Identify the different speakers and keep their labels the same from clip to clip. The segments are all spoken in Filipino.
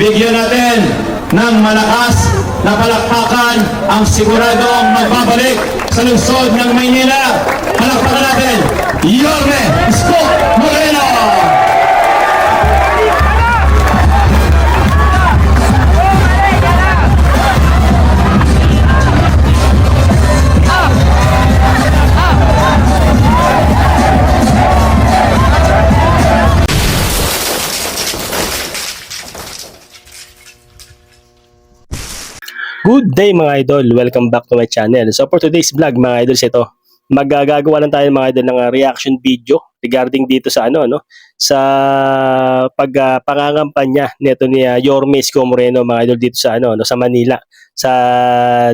Speaker 1: bigyan natin ng malakas na palakpakan ang siguradong magbabalik sa lungsod ng Maynila. Palakpakan natin, Yorme Isko Moreno!
Speaker 2: Good day mga idol, welcome back to my channel. So for today's vlog mga idols, ito magagawa lang tayo mga idol ng reaction video regarding dito sa sa pangangampanya nito ni Yorme Isko Moreno mga idol dito sa sa Manila, sa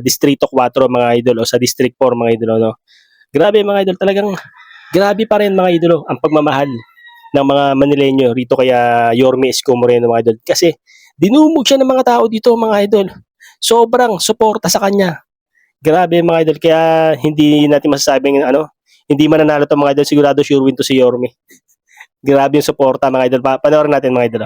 Speaker 2: Distrito 4 mga idol o sa District 4 mga idol Grabe mga idol, talagang grabe pa rin mga idol ang pagmamahal ng mga Manileño rito kaya Yorme Isko Moreno mga idol, kasi dinumog siya ng mga tao dito mga idol. Sobrang suporta sa kanya. Grabe mga idol, kaya hindi natin masasabing hindi mananalo to mga idol. Sigurado sure win to si Yorme. Grabe yung suporta mga idol. Panoorin natin mga idol.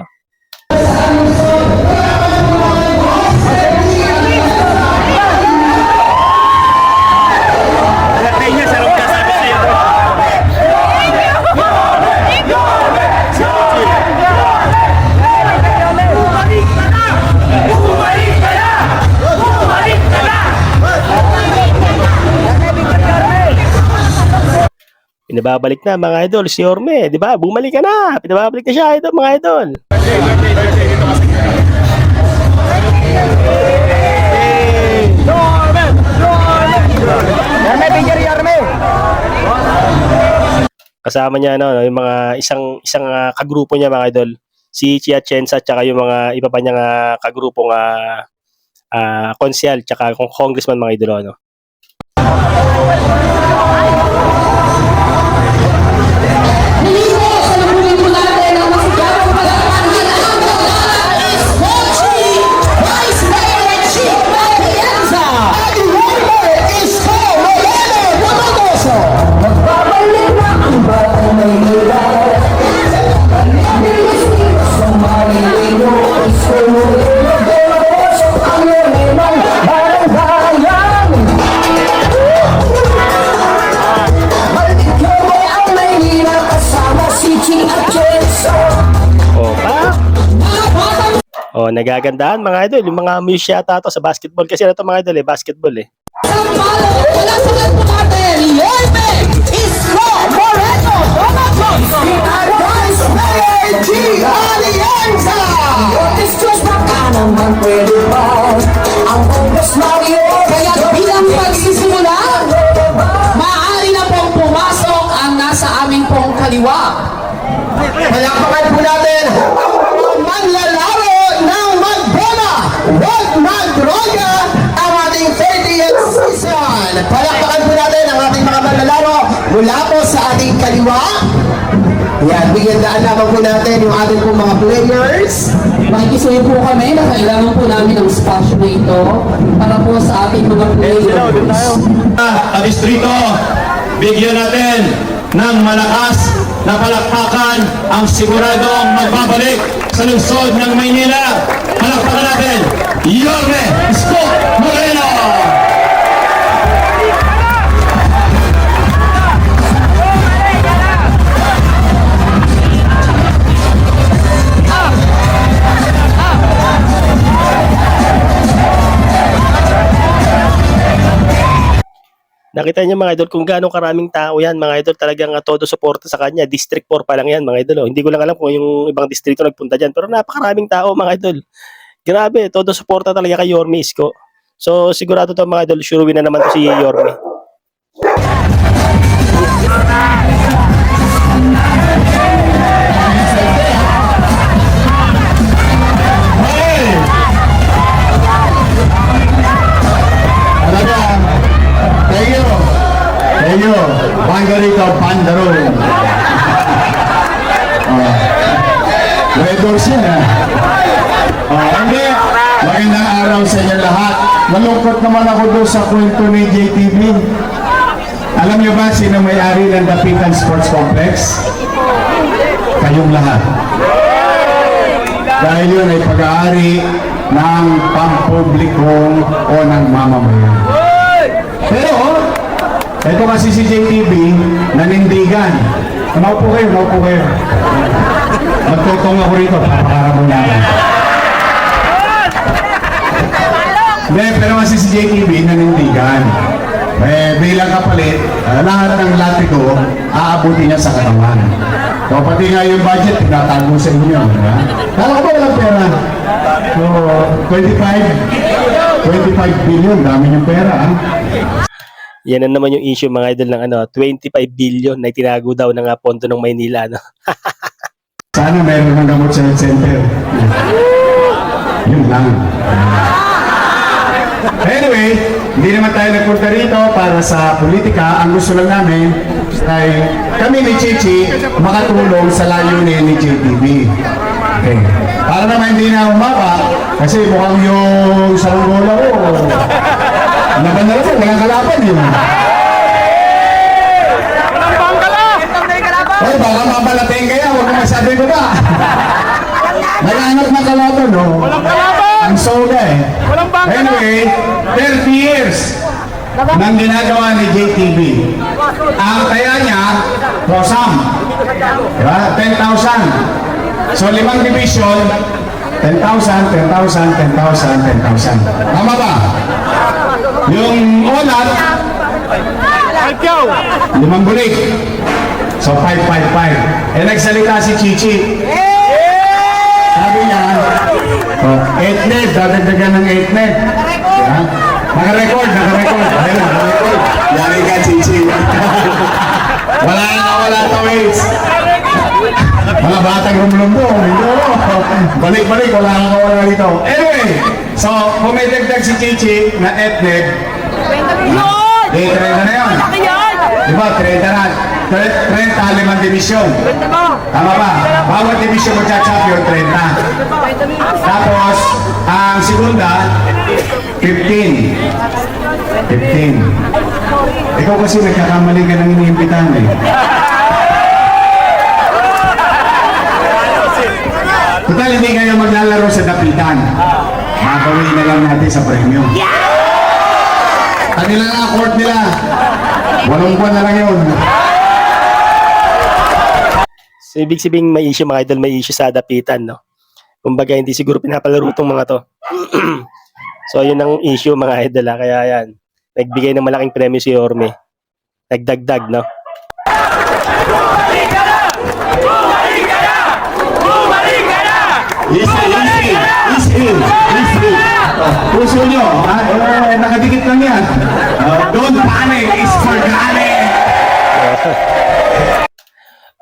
Speaker 2: Pinababalik na mga idol si Yorme, di ba? Bumalik ka na. Pinababalik na siya idol mga idol. Kasama niya yung mga isang kagrupo niya mga idol. Si Chia Chensa at saka yung mga iba pa niyang kagrupong konsyal at saka congressman mga idol Oh, nagagandahan mga idol, yung mga miss yata to sa basketball kasi ito mga idol basketball
Speaker 3: Wala sa ganito natin, Yorme Isko Moreno, Vice Mayor G. Alianza. Discuss na ka naman pwede ba ang Congress Mario? Kaya bilang pagsisimula, maaari na pong pumasok ang nasa aming pong kaliwa. Palakpakan po natin ang manlalaro ng Magbola, wag magdroga, ang ating 30th season. Palakpakan po natin ang ating mga manlalaro mula po sa ating kaliwa. Yan, bigyan daan naman po natin yung ating po mga players. Makikisuyo po kami na kailangan po namin ng spasyo na ito para po sa ating mga players.
Speaker 1: Sa distrito, bigyan natin ng malakas na palakpakan ang siguradong magbabalik sa lungsod ng Maynila. Palakpakan natin, Yorme Isko Moreno!
Speaker 2: Nakita niyo mga idol kung gaano karaming tao yan mga idol, talagang todo suporta sa kanya. District 4 pa lang yan mga idol Hindi ko lang alam kung yung ibang distrito nagpunta dyan, pero napakaraming tao mga idol. Grabe, todo suporta talaga kay Yorme Isko. So sigurado to mga idol, sure win na naman to si Yorme.
Speaker 4: Margarita Pandaron. Red Doors yan Hindi, magandang araw sa inyo lahat. Malungkot naman ako doon sa kwento ni JTV. Alam niyo ba sino may-ari ng Dapitan Sports Complex? Kayong lahat. dahil yun ay pag-aari ng pampublikong o ng mamamayan. Pero, ito kasi si JTV, nanindigan. Maupo kayo, maupo kayo. Magtutong ako rito, papakaramo natin. Hindi, pero kasi si JTV, nanindigan. Bilang kapalit, lahat ng lati ko, aabuti niya sa katawan. So, pati nga yung budget, tinatago sa inyo. Kala ko ba walang pera? So, 25 billion, dami yung pera.
Speaker 2: Yan na naman yung issue mga idol ng 25 billion na itinago daw ng pondo ng Maynila.
Speaker 4: Sana meron ng gamot sa health center. Yun lang. Anyway, hindi naman tayo nagpunta rito para sa politika. Ang gusto lang namin ay kami ni Chichi makatulong sa layunin ni JTV. Okay. Para naman hindi na umaba, kasi mukhang yung saranggola ko, laban na lang, walang kalaban yun. Ay, baka mapalating kaya, huwag mo masabi ko ba? Naghanap na kalaban, no? Walang kalaban! Ang soga eh. Anyway, 30 years nang ginagawa ni JTV. Ang kaya niya, Rosam, diba? 10,000. So, 5 division, 10,000, 10,000, 10,000, 10,000. Tama ba? Yung olat, 5 bulik. So, 555. Eh, nagsalita si Chichi. Sabi niya, 8 net, dadagdagan ng 8 net. Yeah. Naka-record. Ayun, naka-record. Yari ka, Chichi. Wala to, Waze. Mga batang rumlumbo. Balik, wala dito. Anyway, so, kung may dagdag si Chichi na 8 net, 30 na yun. Diba, 30 na. 30, 5 division. Tama ba? Bawat division magcha-champion, 30. Tapos, ang segunda, 15. Ikaw kasi nagkakamali ka ng iniimbitahan eh. Total, hindi kayo maglalaro sa dapitan. Makawin na lang natin sa premyo. Kanila na court nila. 8 buwan na lang yun.
Speaker 2: So, ibig sabihin may issue mga idol, may issue sa dapitan, no? Kumbaga, hindi siguro pinapalaro itong mga to. So, yun ang issue mga idol, ha? Kaya yan, nagbigay ng malaking premyo si Yorme. Nagdagdag, no?
Speaker 4: Easy. Puso nyo, nakadikit lang yan. Don't panic, it's organic.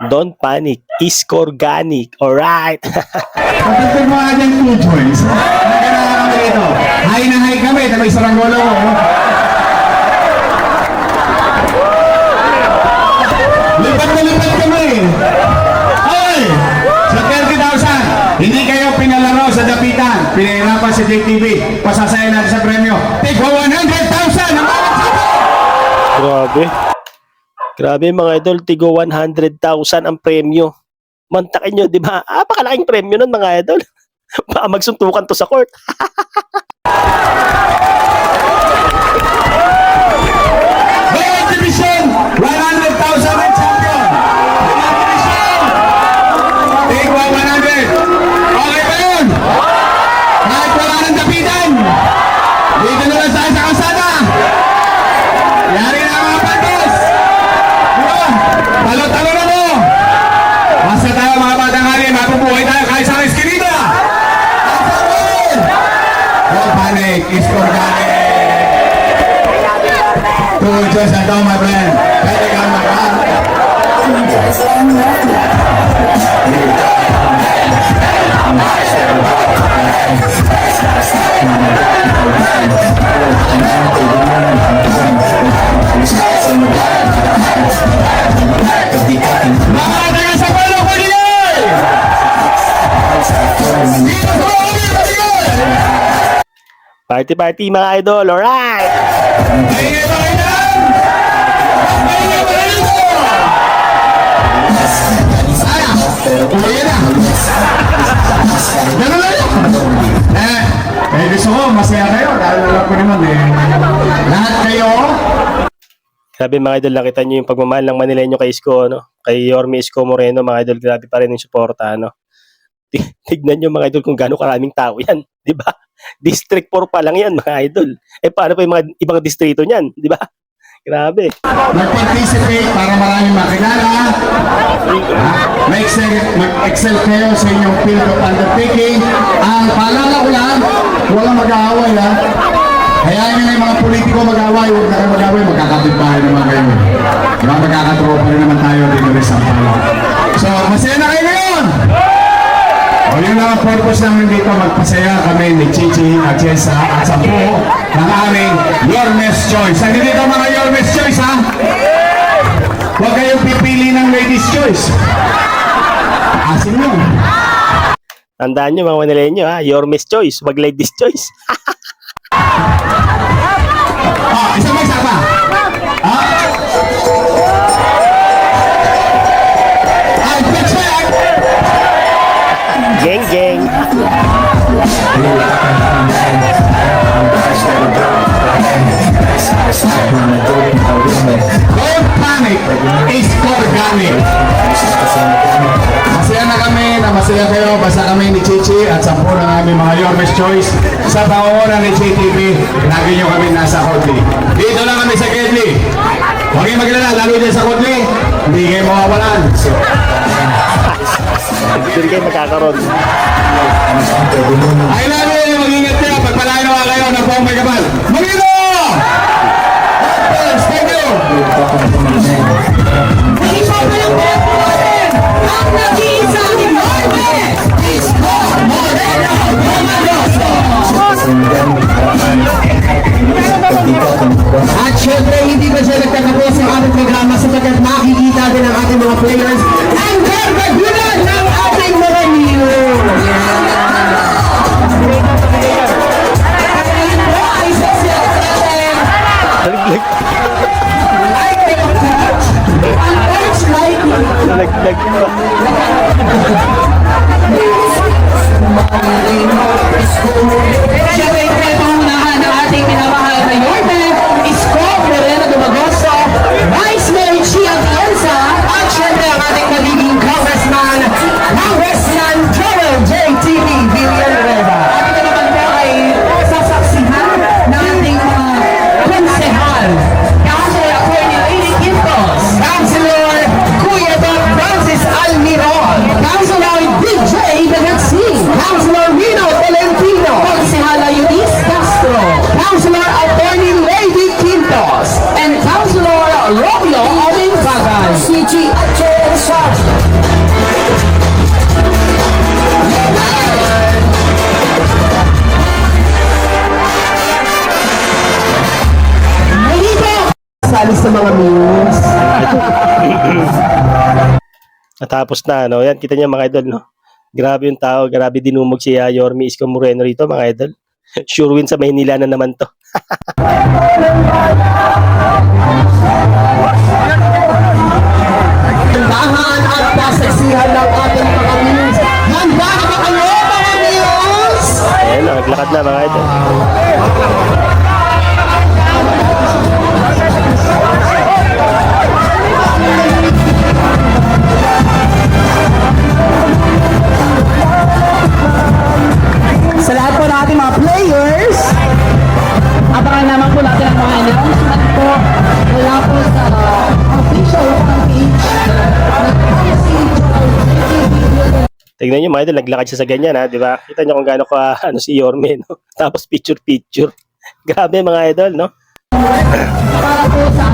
Speaker 2: Don't panic, is organic. Alright.
Speaker 4: Pagkakit mo nga dyan 2 joints. Nagkala kami dito. High na high kami, tapos saranggola ko. Lipat na lipat kami. Ay! Sa 30,000, hindi kayo pinalaro sa dapitan. Pinahirapan si JTV. Pasasayan natin sa premyo. Take 100,000!
Speaker 2: Grabe mga idol, tigo 100,000 ang premyo. Mantakin nyo, di ba? Apakalaking premyo nun mga idol. Baka magsuntukan to sa court.
Speaker 4: Bawat division, 100,000 ang champion. Bawat division, take 100. Okay ba yun? Kahit wala ng dapitan. Dito na lang tayo sa kalsada. Yari na mga patos. Diba? Talo-talo na mo. Basta tayo mga batang hali, mapubuhay tayo kahit sa eskinita. Don't panic, it's organic. Two just at all, my friend. Pwede ka mag-ahal. Mga taga sa palo ko nilay! Dito sa mga nilay!
Speaker 2: Party mga idol, alright!
Speaker 4: Maingay ba kayo dyan? Maingay ba kayo dito? Sana! Uwi na! Ganun ko, masaya kayo. Dahil alam ko naman lahat kayo,
Speaker 2: Grabe mga idol, nakita nyo yung pagmamahal ng Manileño kay Isko, no? Kay Yorme Isko Moreno, mga idol, grabe pa rin yung suporta, no? Tignan nyo mga idol kung gaano karaming tao yan, di ba? District 4 pa lang yan, mga idol. Eh, paano pa yung mga ibang distrito niyan, di ba? Grabe.
Speaker 4: mag-participate para maraming makilala. Mag-excel kayo sa inyong field of undertaking. Ang paalala ko lang, walang mag-aaway ha. Hayaan nyo na yung mga politiko mag-aaway, huwag na kayo mag-aaway, magkakapit-bahay naman kayo. Diba, magkakatropa rin naman tayo dito rin sa pala. So, masaya na kayo ngayon! O yun lang ang purpose namin dito, magpasaya kami ni Chichi at Jessa at sa buo ng aming Yormes Choice. Saan dito mga Yormes Choice ha? Huwag kayong pipili ng Ladies Choice. Asin nyo.
Speaker 2: Tandaan nyo mga Manileño, ha? Yorme's choice, wag ladies choice.
Speaker 4: Isa pa.
Speaker 2: Geng, geng.
Speaker 4: Don't panic, it's organic. Masaya na kami, masaya kayo, basta kami ni Chichi at sa ng aming mga Yormes Choice. Sa pangunguna ni JTV, lagi nyo kami nasa Kodli. Dito lang kami sa Kedli. Huwag kayong maglala, lalo dyan sa Kodli. Hindi kayo mawawalan.
Speaker 2: Doon kayo magkakaroon.
Speaker 4: I love you, mag-ingat kayo. Pagpalain naman kayo ng buong may kapal. Magino! Thank you!
Speaker 3: Ang nag-iisang Yorme Isko Moreno Romagoso. At syempre, hindi ba siya nagtatapos ang aming programa sapagkat makikita din ang ating mga players ang garbagulan ng ating mga niyo.
Speaker 2: Nalaglag. Nalaglag pa.
Speaker 3: Siyempre, pangunahan ng ating minamahal na Yorme Isko Moreno Romagoso, Vice Mayor Chia Atienza, at syempre ang ating magiging Congressman Joel J.T.V. Villanueva. At ito naman po ay sasaksihan ng ating mga konsehal. Councilor Attorney Lady Quintos, Councilor Kuya Doc Francis Almiron, Councilor DJ Bagatsing, Councilor Rino Tolentino, Konsehala Eunice Castro, Councilor Attorney Lady Quintos, and Councilor Romeo Oling Bagay. CG Atienza. Salis sa mga memes.
Speaker 2: Natapos na, no? Yan, kita niyo mga idol, no? Grabe yung tao, grabe dinumog si Yorme Isko Moreno rito, mga idol. Sure win sa Maynila na naman to.
Speaker 3: Tandahan at pasaksihan ng ating mga memes. Handa na ba kayo, mga memes?
Speaker 2: Ayan, naglakad na mga idol.
Speaker 3: Sa lahat po ng ating mga players, abangan naman po natin ang mga announcement po mula po sa official page
Speaker 2: Tignan nyo mga idol, naglakad siya sa ganyan, ha? Di ba? Kita nyo kung gaano ka, si Yorme, no? Tapos picture. Grabe mga idol, no?
Speaker 3: para po sa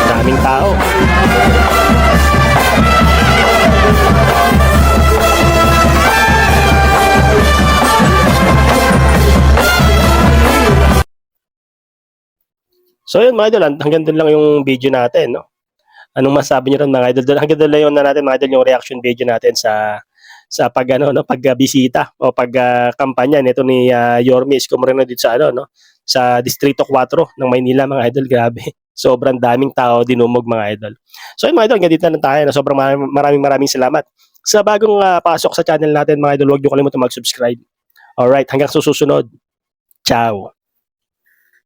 Speaker 2: Daming tao. So yun mga idol, hanggang doon lang yung video natin, no? Anong masabi niyo ron mga idol? Hanggang doon lang yun na natin mga idol yung reaction video natin sa pag ano no, pagbisita o kampanya nito ni Yorme Isko Moreno dito sa ano no, sa Distrito 4 ng Maynila mga idol. Grabe. Sobrang daming tao dinumog mga idol. So yun mga idol, hanggang dito na lang tayo. No? Sobrang maraming salamat. Sa bagong pasok sa channel natin mga idol, huwag niyo kalimutan mag-subscribe. Alright, hanggang susunod. Ciao.